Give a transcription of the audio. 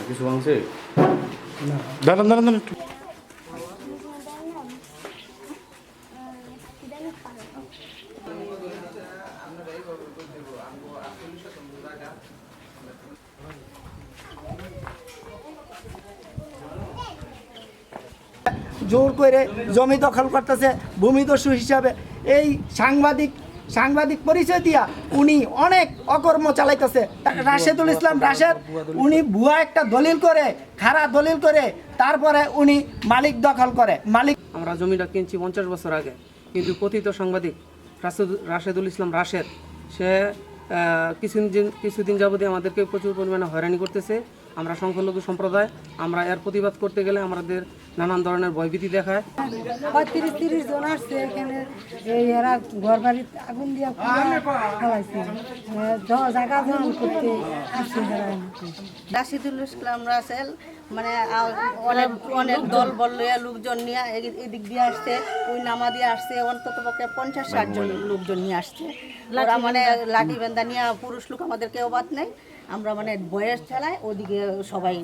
কিছু মাংসে দাঁড়ান দাঁড়ান দাঁড়ান একটু জোর করে জমি দখল করতেছে ভূমিদস্যু হিসাবে। এই সাংবাদিক পরিচয় দিয়া উনি অনেক অকর্ম চালাইতেছে। রাশেদুল ইসলাম রাশেদ উনি ভুয়া একটা দলিল করে, খারাপ দলিল করে, তারপরে উনি মালিক দখল করে। আমরা জমিটা কিনছি 50 বছর আগে, কিন্তু কথিত সাংবাদিক রাশেদুল ইসলাম রাশেদ সে কিছুদিন যাবতীয় আমাদেরকে প্রচুর পরিমাণে হয়রানি করতেছে। আমরা সংখ্যালঘু সম্প্রদায়, আমরা এর প্রতিবাদ করতে গেলে আমাদের নানান ধরনের ভয়ভীতি দেখায়। 35-30 জন আসছে এখানে, এরা ঘর বাড়িতে আগুন দিয়ে ফেলাইছে, জায়গা জমি করতে আসছে। রাশিদুল ইসলাম রাসেল মানে অনেক দল বল লোকজন নিয়ে এদিক দিয়ে আসছে, ওই নামা দিয়ে আসছে, অন্তত পক্ষে 50-60 জন লোকজন নিয়ে আসছে। ওরা মানে লাঠি বেন্দা নিয়ে, পুরুষ লোক আমাদের কেউ বাদ নেই, আমরা মানে বয়স ঠেলায় ওদিকে সবাই